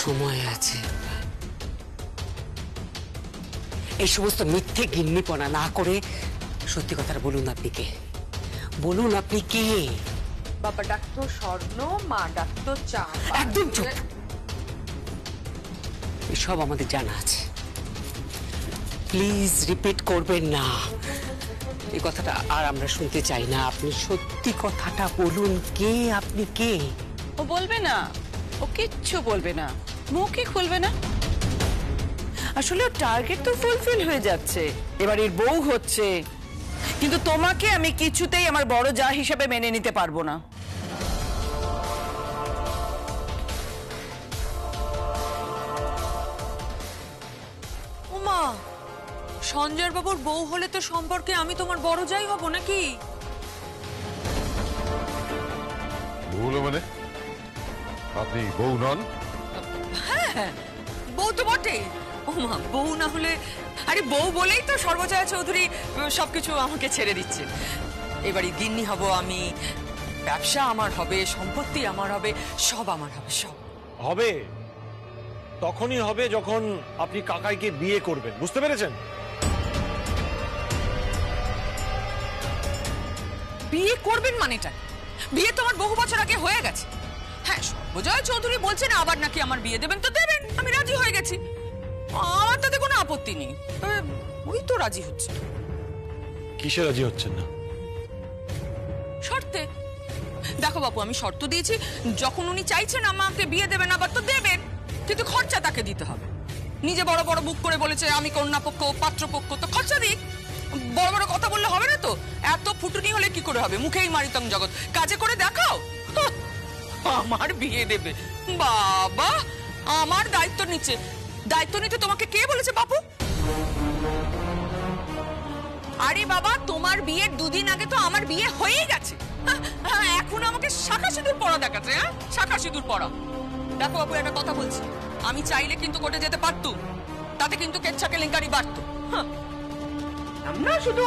সময় আছে। এই সমস্ত মিথ্যে গিন্নিপনা না করে সত্যি কথাটা বলুন, আপনি কে? বলুন আপনি কে? বাবা ডাকতো স্বর্ণ, মা ডাকতো চাঁপা। একদম চুপ। এসব আমাদের জানা আছে, প্লিজ রিপিট করবেন না। এই কথাটা আর আমরা শুনতে চাই না। আপনি সত্যি কথাটা বলুন, কে আপনি? কে? ও বলবে না, ও কিচ্ছু বলবে না, মুখই খুলবে না। আসলে ওর টার্গেট তো ফুলফিল হয়ে যাচ্ছে, এবার এর বউ হচ্ছে। কিন্তু তোমাকে আমি কিছুতেই আমার বড় যা হিসেবে মেনে নিতে পারবো না। ওমা, সঞ্জয় বাবুর বউ হলে তো সম্পর্কে আমি তোমার বড় যাই হব নাকি? বউ মানে আপনি বউ নন? হ্যাঁ, বউ তো বটে। ওমা, বউ না হলে? আরে বউ বলেই তো সর্বজয়া চৌধুরী সবকিছু আমাকে ছেড়ে দিচ্ছে। এবারে গিন্নি হব আমি, ব্যবসা আমার হবে, সম্পত্তি আমার হবে, সব আমার হবে, সব হবে। তখনই হবে যখন আপনি কাকাইকে বিয়ে করবেন, বুঝতে পেরেছেন? বিয়ে করবেন মানেটা? বিয়ে তোমার বহু বছর আগে হয়ে গেছে। হ্যাঁ, সর্বজয়া চৌধুরী বলছেন আবার নাকি আমার বিয়ে দেবেন, তো দেবেন, আমি রাজি হয়ে গেছি। আমার তাতে কোনো আপত্তি নেই। ওই তো রাজি হচ্ছে। কিসে রাজি হচ্ছেন না? শর্তে। দেখো বাবু, আমি শর্ত দিয়েছি, যখন উনি চাইছেন আমাকে বিয়ে দেবেন আবার, তো দেবেন, কিন্তু খরচা তাকে দিতে হবে। নিজে বড় বড় বুক করে বলেছে আমি কন্যাপক্ষ পাত্রপক্ষ, তো খরচা দিক। বড় বড় কথা বললে হবে না তো। এত ফুটুনি হলে কি করে হবে? মুখেই মারিতং জগৎ, কাজে করে দেখাও। আমার বিয়ে দেবে? বাবা, আমার দায়িত্ব নিচ্ছে। দায়িত্ব নিতে তোমাকে কে বলেছে বাপু? আরে বাবা, তোমার বিয়ের দুদিন আগে তো আমার বিয়ে হয়েই গেছে। এখন আমাকে শাখা সিঁদুর পরা দেখাচ্ছে। হ্যাঁ, শাখা সিঁদুর পরা। দেখো বাবু, একটা কথা বলছি, আমি চাইলে কিন্তু কোর্টে যেতে পারতুম, তাতে কিন্তু কেচ্ছা কেলেঙ্কারি বাড়তো। আমরা শুধু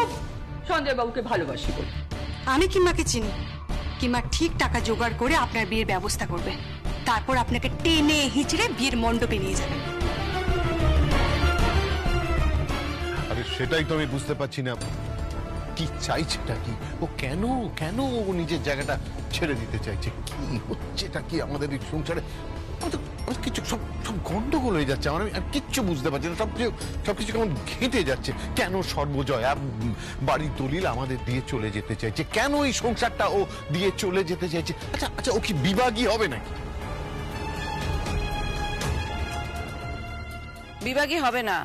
সঞ্জয় বাবুকে ভালোবাসি বলে। আমি কিম্মাকে চিনি। কিম্মা ঠিক টাকা জোগাড় করে আপনার বিয়ের ব্যবস্থা করবে, তারপর আপনাকে টেনে হিচড়ে বিয়ের মণ্ডপে নিয়ে যাবে। আরে সেটাই তো আমি বুঝতে পারছি না, কি চাইছেটা কি? ও কেন কেন ও নিজের জায়গাটা ছেড়ে দিতে চাইছে? কি হচ্ছেটা কি আমাদের এই সংসারে? কিছু সব সব গন্ডগোল হয়ে যাচ্ছে। আমি আর কিচ্ছু বুঝতে পারছি না। সবকিছু কেমন ঘেঁটে যাচ্ছে। কেন সর্বজয়া বাড়ির দলিল আমাদের দিয়ে চলে যেতে চাইছে? কেন এই সংসারটা ও দিয়ে চলে যেতে চাইছে? আচ্ছা আচ্ছা, ও কি বিভাগী হবে নাকি? বিভাগী হবে না।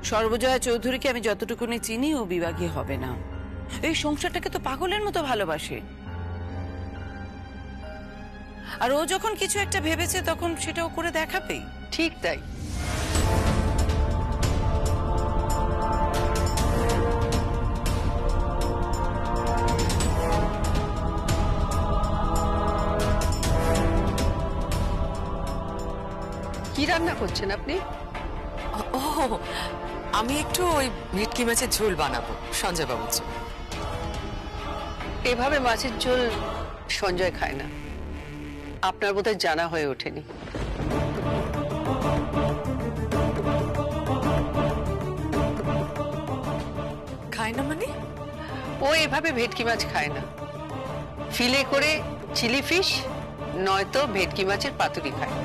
সর্বজয়া চৌধুরীকে আমি যতটুকুনি চিনি, ও বিভাগী হবে না। এই সংসারটাকে তো পাগলের মতো ভালোবাসে। আর ও যখন কিছু একটা ভেবেছে তখন সেটাও করে দেখাবেই। ঠিক তাই। কি রান্না করছেন আপনি? ও, আমি একটু ওই ভেটকি মাছের ঝোল বানাবো সঞ্জয় বাবুর জন্য। এভাবে মাছের ঝোল সঞ্জয় খায় না, আপনার বোধহয় জানা হয়ে ওঠেনি। খায় না মানে? ও এভাবে ভেটকি মাছ খায় না, ফিলে করে চিলি ফিশ নয়তো ভেটকি মাছের পাতুরি খায়।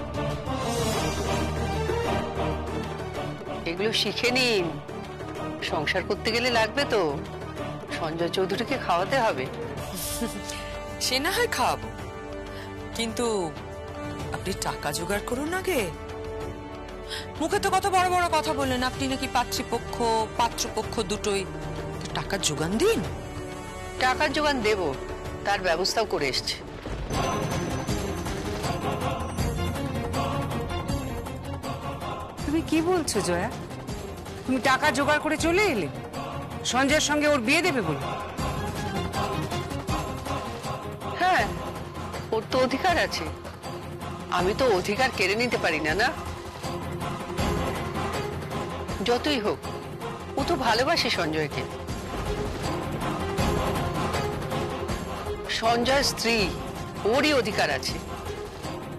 এগুলো শিখে নিন, সংসার করতে গেলে লাগবে তো। সঞ্জয় চৌধুরীকে খাওয়াতে হবে। সে না হয় খাওয়াবো, কিন্তু আপনি টাকা জোগাড় করুন আগে। মুখে তো কত বড় বড় কথা বললেন, আপনি নাকি পাত্রীপক্ষ পাত্রপক্ষ দুটোই। টাকা জোগান দিন। টাকার জোগান দেব, তার ব্যবস্থাও করে এসছে। তুমি কি বলছো জয়া? তুমি টাকা জোগাড় করে চলে এলে সঞ্জয়ের সঙ্গে ওর বিয়ে দেবে বলে? হ্যাঁ, ওর তো অধিকার আছে, আমি তো অধিকার কেড়ে নিতে পারি না। না, যতই হোক ও তো ভালোবাসে সঞ্জয়কে। সঞ্জয় স্ত্রী, ওরই অধিকার আছে।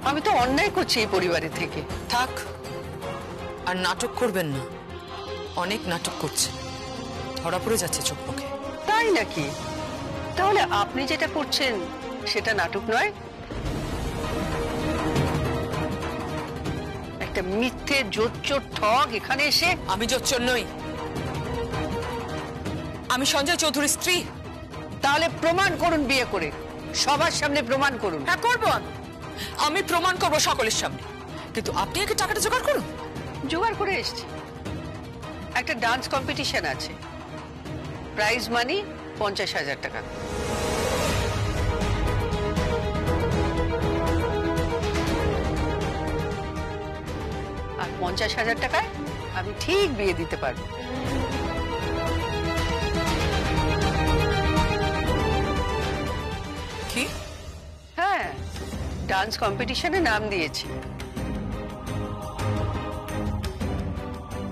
আমি তো অন্যায় করছি এই পরিবারের থেকে। থাক, আর নাটক করবেন না। অনেক নাটক করছে, ধরা পড়ে যাচ্ছে চোখ মুখে। তাই নাকি? তাহলে আপনি যেটা করছেন সেটা নাটক নয়? একটা মিথ্যে জোচ্চোর ঠগ এখানে এসে। আমি জোচ্চোর নই, আমি সঞ্জয় চৌধুরীর স্ত্রী। তাহলে প্রমাণ করুন, বিয়ে করে সবার সামনে প্রমাণ করুন। হ্যাঁ করবো, আমি প্রমাণ করবো সকলের সামনে, কিন্তু আপনি আগে টাকাটা জোগাড় করুন। জোগাড় করে এসছি। একটা ডান্স কম্পিটিশন আছে, প্রাইজ মানি 50,000 টাকা। আর 50,000 টাকায় আমি ঠিক বিয়ে দিতে পারবো। কি? হ্যাঁ, ডান্স কম্পিটিশনে নাম দিয়েছি।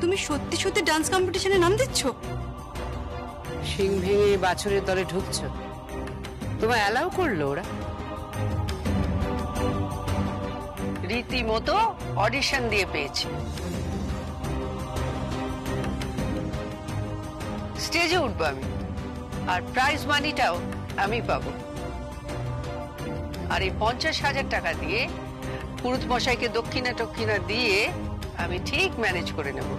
তুমি সত্যি সত্যি ডান্স কম্পিটিশনে নাম দিচ্ছ? সিং ভেঙে বাছুরের দলে ঢুকছো, তোমায় অ্যালাউ করলো ওরা? রীতিমতো অডিশন দিয়ে পেয়েছি। স্টেজে উঠবো আমি, আর প্রাইজ মানিটাও আমি পাবো। আর এই 50,000 টাকা দিয়ে পুরুত মশাইকে দক্ষিণা টক্ষিণা দিয়ে আমি ঠিক ম্যানেজ করে নেব।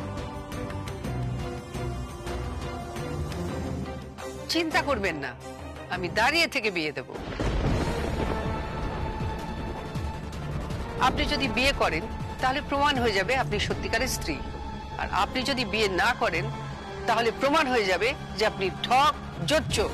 চিন্তা করবেন না, আমি দাঁড়িয়ে থেকে বিয়ে দেব। আপনি যদি বিয়ে করেন তাহলে প্রমাণ হয়ে যাবে আপনি সত্যিকারের স্ত্রী, আর আপনি যদি বিয়ে না করেন তাহলে প্রমাণ হয়ে যাবে যে আপনি ঠক জোচ্চোর।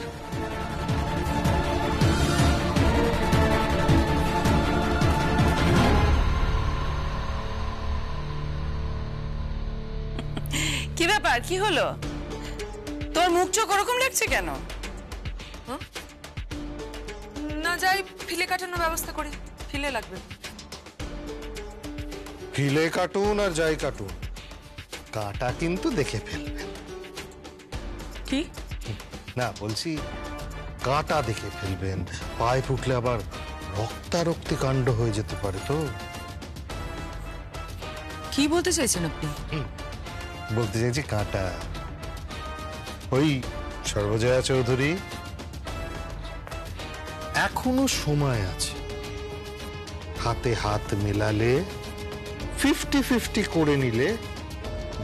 কি ব্যাপার, কি হলো? তোর মুখ চোখ ওরকম লাগছে কেন? না যাই, ফিলে কাটানোর ব্যবস্থা করি, ফিলে লাগবে। ফিলে কাটুন আর যাই কাটুন, কাঁটা কিন্তু দেখে ফেলবেন। কি? না বলছি, কাঁটা দেখে ফেলবেন, পায়ে ফুটলে আবার রক্তারক্তি কাণ্ড হয়ে যেতে পারে তো। কি বলতে চাইছেন আপনি? বলতে চাইছি কাঁটা। ওই সর্বজয়া চৌধুরী, এখনো সময় আছে। হাতে হাত মেলালে 50-50 করে নিলে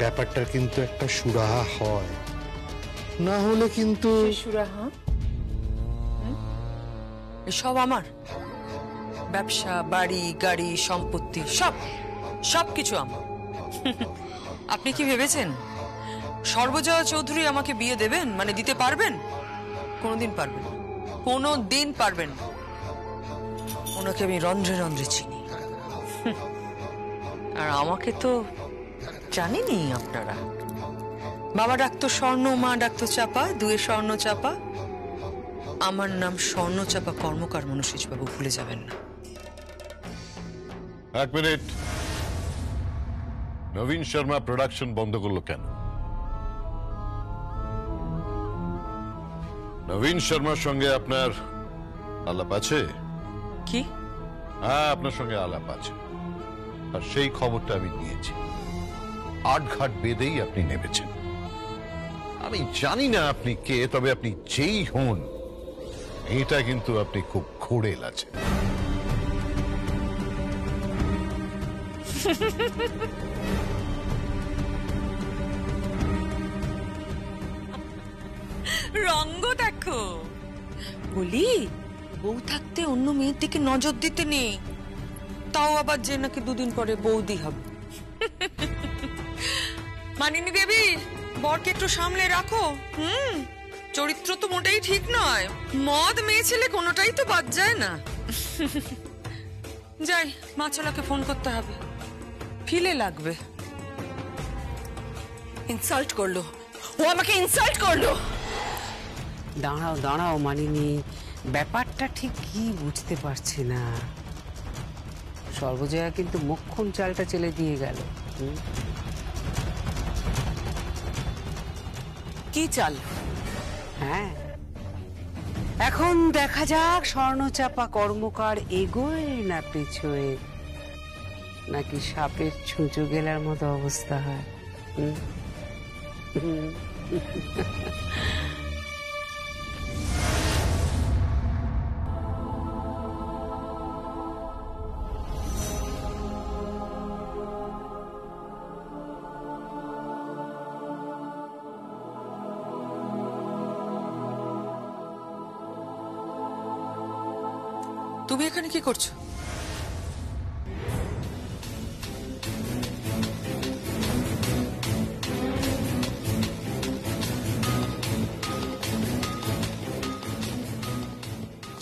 ব্যাপারটা কিন্তু একটা সুরাহা হয়, না হলে কিন্তু সুরাহা? সব আমার ব্যবসা, বাড়ি, গাড়ি, সম্পত্তি, সব কিছু আমার। আপনি কি ভেবেছেন সর্বজয়া চৌধুরী আমাকে বিয়ে দেবেন, মানে দিতে পারবেন? কোনোদিন পারবেন, কোনোদিন পারবেন। ওনাকে আমি রন্ধ্রে রন্ধ্রে চিনি, আর আমাকে তো জানেনি আপনারা। বাবা ডাকতো স্বর্ণ, মা ডাকতো চাপা, দুয়ে স্বর্ণ চাপা। আমার নাম স্বর্ণচাপা কর্মকার মনুষ্য বাবু, ভুলে যাবেন না। এক মিনিট, নবীন শর্মা প্রোডাকশন বন্ধ করলো কেন? নবীন শর্মার সঙ্গে আপনার আলাপ আছে? কি? হ্যাঁ, আপনার সঙ্গে আলাপ আছে, আর সেই খবরটা আমি নিয়েছি। আটঘাট বেঁধেই আপনি নেমেছেন। আমি জানি না আপনি কে, তবে আপনি যেই হন, এটা কিন্তু আপনি খুব ঘোড়েল আছেন। রঙ্গ দেখো। বলি, বউ থাকতে অন্য মেয়ের দিকে নজর দিতে নেই, তাও আবার যে নাকি দুদিন পরে বৌদি হবে। মানিনী দেবী, বরকে একটু সামলে রাখো। চরিত্র তো মোটেই ঠিক নয়। মদ, মেয়ে ছেলে কোনোটাই তো বাদ যায় না। যাই, মাছলাকে ফোন করতে হবে, ফিলে লাগবে। ইনসাল্ট করলো, ও আমাকে ইনসাল্ট করলো। দাঁড়াও দাঁড়াও মানিনি, ব্যাপারটা ঠিক কি বুঝতে পারছি না। সর্বজয়া কিন্তু মোক্ষম চালটা চেলে দিয়ে গেল। কি চাল? হ্যাঁ, এখন দেখা যাক স্বর্ণচাপা কর্মকার এগোয় না পেছোয়। নাকি সাপের ছুঁচো গেলার মতো অবস্থা হয়? তুমি এখানে কি করছো?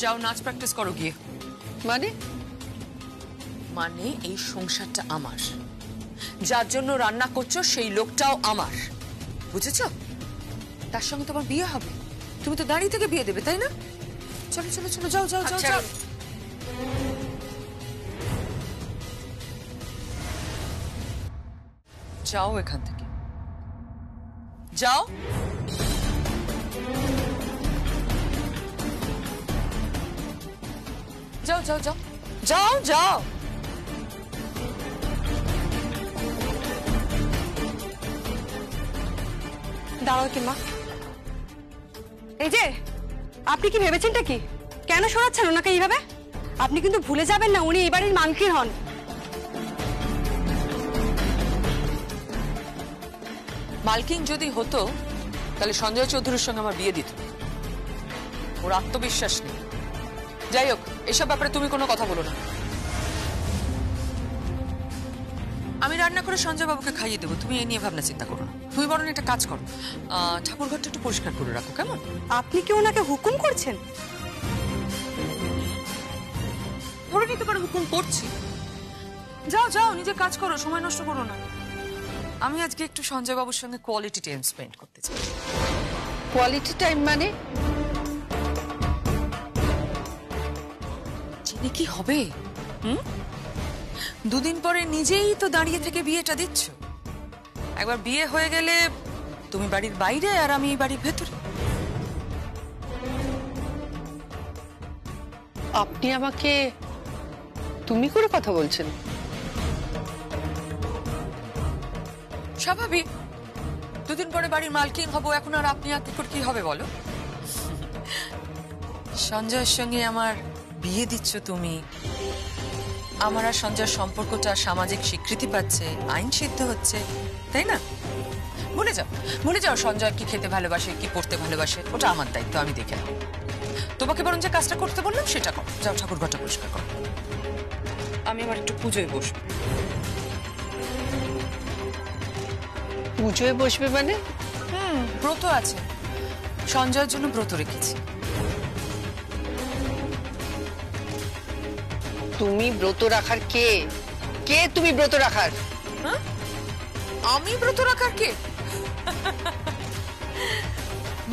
যাও নাচ প্র্যাকটিস করো গিয়ে। মানে মানে এই সংসারটা আমার, যার জন্য রান্না করছো সেই লোকটাও আমার, বুঝেছো? তার সঙ্গে তোমার বিয়ে হবে, তুমি তো দাঁড়িয়ে থেকে বিয়ে দেবে, তাই না? চলো চলো চলো, যাও যাও যাও যাও। যাও এখান থেকে, যাও। যাও যাও যাও যাও যাও। দাঁড়াও কিমা, এই যে আপনি কি ভেবেছেনটা কি? কেন সরাচ্ছেন ওনাকে এইভাবে? আপনি কিন্তু ভুলে যাবেন না উনি এই বাড়ির মালকিন হন। মালকিন যদি হতো তাহলে সঞ্জয় চৌধুরীর সঙ্গে আমার বিয়ে দিত। ওর আত্মবিশ্বাস নেই। যাই হোক, এসব ব্যাপারে তুমি কোনো কথা বলো না। আমি রান্না করে সঞ্জয় বাবুকে খাইয়ে দেবো, তুমি এই নিয়ে ভাবনা চিন্তা করো না। তুমি বরং একটা কাজ করো, ঠাকুরঘরটা একটু পরিষ্কার করে রাখো, কেমন? আপনি কি ওনাকে হুকুম করছেন? ধরে নিতে পারো হুকুম করছি। যাও যাও, নিজে কাজ করো, সময় নষ্ট করো না। আমি আজকে একটু সঞ্জয় বাবুর সঙ্গে কোয়ালিটি টাইম স্পেন্ড করতে চাই। কোয়ালিটি টাইম মানে? জেনে কি হবে? দুদিন পরে নিজেই তো দাঁড়িয়ে থেকে বিয়েটা দিচ্ছ। একবার বিয়ে হয়ে গেলে তুমি বাড়ির বাইরে আর আমি বাড়ির ভেতরে। আপনি আমাকে তুমি করে কথা বলছেন? স্বাভাবিক, দুদিন পরে বাড়ির মালকিন হব, এখন আর আপনি আর কি করে কি হবে বলো? সঞ্জয়ের সঙ্গে আমার বিয়ে দিচ্ছ তুমি, আমার আর সঞ্জয়ের সম্পর্কটা সামাজিক স্বীকৃতি পাচ্ছে, আইন সিদ্ধ হচ্ছে, তাই না? ভুলে যাও, ভুলে যাও সঞ্জয় কি খেতে ভালোবাসে, কি পড়তে ভালোবাসে, ওটা আমার দায়িত্ব, আমি দেখে নেব। তোমাকে বরং যে কাজটা করতে বললাম সেটা করো, যাও ঠাকুর ঘরটা পরিষ্কার করো। আমি আমার একটু পুজোয় বসবো। পুজোয় বসবে মানে? ব্রত আছে, সঞ্জয়ের জন্য ব্রত রেখেছি। তুমি ব্রত রাখার কে? কে তুমি ব্রত রাখার? আমি ব্রত রাখার কে?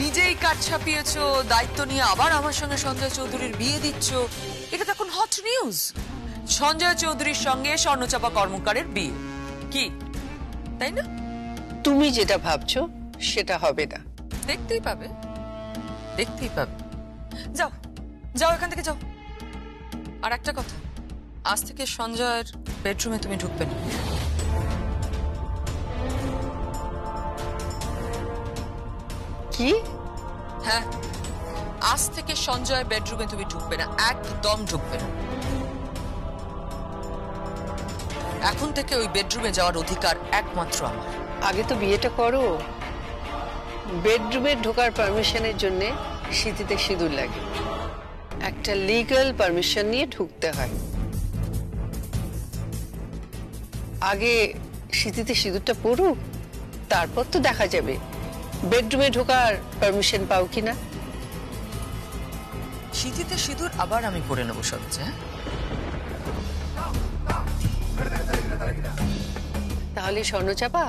নিজেই কাজ ছাপিয়েছো, দায়িত্ব নিয়ে আবার আমার সঙ্গে সঞ্জয় চৌধুরীর বিয়ে দিচ্ছ। এটা তো এখন হট নিউজ। সঞ্জয় চৌধুরীর সঙ্গে স্বর্ণচাপা কর্মকারের বিয়ে, কি তাই না? তুমি যেটা ভাবছো সেটা হবে না। দেখতেই পাবে, দেখতেই পাবে। যাও যাও, এখান থেকে যাও। আর একটা কথা, আজ থেকে সঞ্জয়ের বেডরুমে তুমি ঢুকবে না। কি? হ্যাঁ, আজ থেকে সঞ্জয়ের বেডরুমে তুমি ঢুকবে না, একদম ঢুকবে না। এখন থেকে ওই বেডরুমে যাওয়ার অধিকার একমাত্র আমার। আগে তো বিয়েটা করো। বেডরুমে ঢোকার পারমিশনের জন্য সিঁথিতে সিঁদুর লাগে, একটা লিগ্যাল পারমিশন নিয়ে ঢুকতে হয়। আগে সিঁথিতে সিঁদুরটা পড়ুক, তারপর তো দেখা যাবে বেডরুমে ঢোকার পারমিশন পাও কিনা। সিঁথিতে সিঁদুর আবার আমি পরে নেবো সঞ্জয়। তাহলে স্বর্ণচাপা,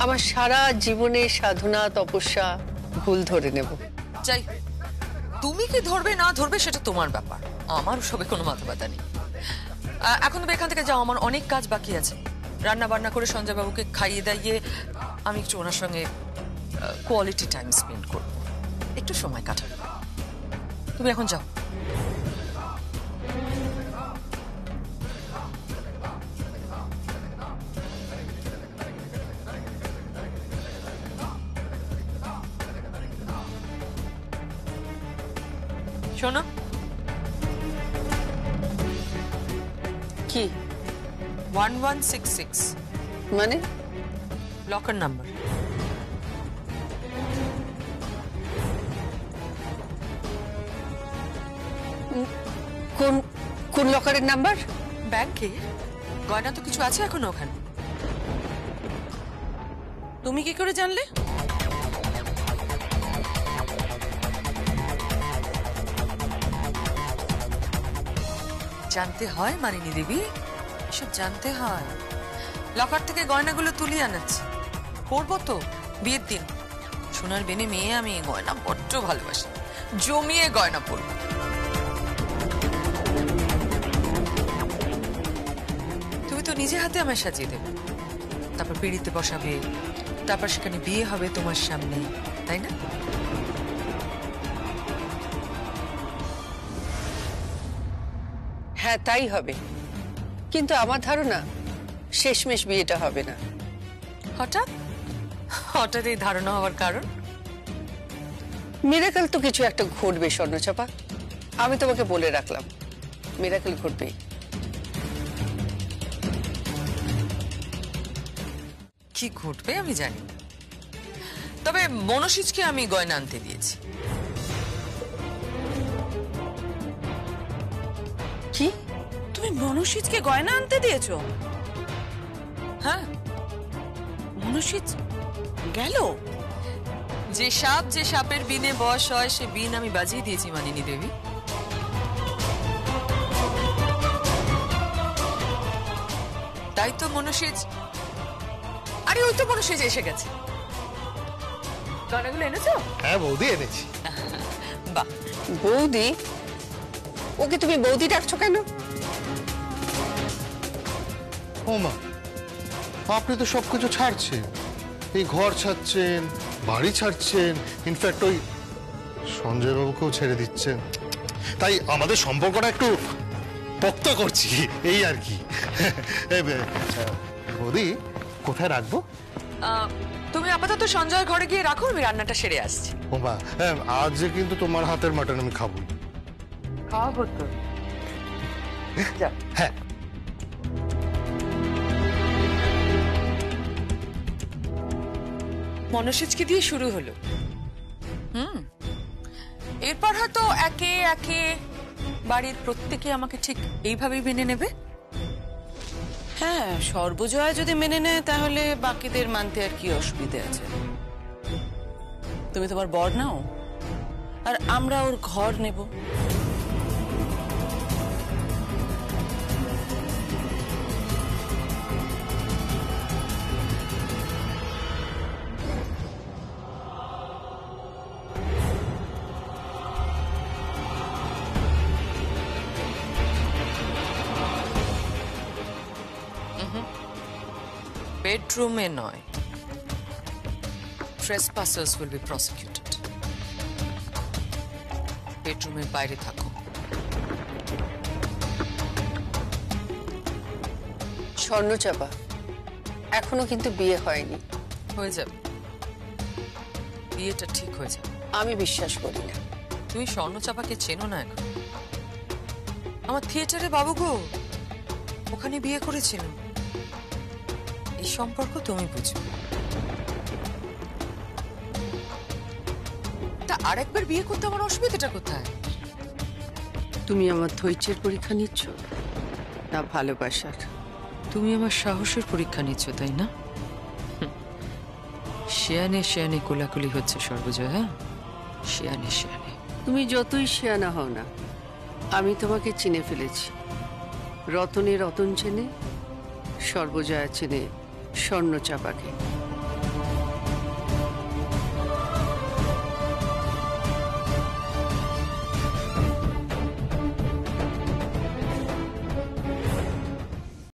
আমার সারা জীবনের সাধনা তপস্যা ভুল ধরে নেব। যাই, তুমি কি ধরবে না ধরবে সেটা তোমার ব্যাপার, আমার সবে কোনো মাথা ব্যথা নেই। এখন তুমি এখান থেকে যাও, আমার অনেক কাজ বাকি আছে। রান্না বান্না করে সঞ্জয় বাবুকে খাইয়ে দাইয়ে আমি একটু ওনার সঙ্গে কোয়ালিটি টাইম স্পেন্ড করব, একটু সময় কাটাবো। তুমি এখন যাও। শোনো, কি 1166 মানে? Locker number. কোন কোন লকারের নাম্বার? ব্যাংকে গয়না তো কিছু আছে এখনো ওখানে। তুমি কি করে জানলে? জানতে হয় মানিনী দেবী, এসব জানতে হয়। লকার থেকে গয়নাগুলো তুলে আনাচ্ছি, পরবো তো বিয়ের দিন। সোনার বেনে মেয়ে আমি, গয়না বড্ড ভালোবাসি, জমিয়ে গয়না পরবো। তুমি তো নিজে হাতে আমায় সাজিয়ে দেবে, তারপর পিড়িতে বসাবে, তারপর সেখানে বিয়ে হবে তোমার সামনে, তাই না? হ্যাঁ তাই হবে, কিন্তু আমার ধারণা শেষমেশ বিয়েটা হবে না। হঠাৎ হঠাৎ এই ধারণা হওয়ার কারণ? মিরাকেল তো কিছু একটা ঘটবে স্বর্ণচাপা, আমি তোমাকে বলে রাখলাম, মিরাকেল ঘটবে। কি ঘটবে আমি জানি, তবে মনসিজকে আমি গয়না আনতে দিয়েছি। কি? তুমি মনসিজকে গয়না আনতে দিয়েছো? হ্যাঁ, মনসিজ গেল? যে সাপের বিনে বশ হয় সে বিন আমি বাজিয়ে দিয়েছি মানিনী দেবী। তাই তো মনসিজ, আরে ওই তো মনসিজ এসে গেছে। গয়নাগুলো এনেছো? হ্যাঁ বৌদি, এনেছি। বাহ, বৌদি? ওকে তুমি বৌদি ডাকছো কেন? ও মা, আপনি তো সবকিছু ছাড়ছেন, এই ঘর ছাড়ছেন, বাড়ি ছাড়ছেন, ইনফ্যাক্ট ওই সঞ্জয় বাবুকেও ছেড়ে দিচ্ছেন। তাই আমাদের সম্পর্কটা একটু পোক্ত করছি, এই আর কি। বৌদি, কোথায় রাখবো? তুমি আপাতত সঞ্জয়ের ঘরে গিয়ে রাখো, আমি রান্নাটা সেরে আসছি। ও মা, আজ কিন্তু তোমার হাতের মাটন আমি খাবো। খাওয়াবো তো। হ্যাঁ। মনসিজকে দিয়ে শুরু হলো, এরপর হয়তো একে একে বাড়ির প্রত্যেকে আমাকে ঠিক এইভাবেই মেনে নেবে। হ্যাঁ, সর্বজয়া যদি মেনে নেয় তাহলে বাকিদের মানতে আর কি অসুবিধে আছে? তুমি তোমার বর নাও, আর আমরা ওর ঘর নেব। বেডরুমে নয়, trespassers will be prosecuted. বেডরুমের বাইরে থাকো। স্বর্ণচাপা, এখনো কিন্তু বিয়ে হয়নি। হয়ে যাবে, বিয়েটা ঠিক হয়ে যাবে। আমি বিশ্বাস করি না। তুমি স্বর্ণচাপাকে চেনো না এখন। আমার থিয়েটারে বাবু গো, ওখানে বিয়ে করেছিল। এই সম্পর্ক তুমি বুঝো। তা আরেকবার বিয়ে করতে আমার অসুবিধাটা কোথায়? তুমি আমার ধৈর্যের পরীক্ষা নিচ্ছ না ভালোবাসার? তুমি আমার সাহসের পরীক্ষা নিচ্ছ, তাই না? শেয়ানে শেয়ানে কোলাকুলি হচ্ছে সর্বজয়া। হ্যাঁ, শেয়ানে শেয়ানে। তুমি যতই শেয়ানা হও না, আমি তোমাকে চিনে ফেলেছি। রতনে রতন চেনে, সর্বজয়া চেনে স্বর্ণচাপাকে।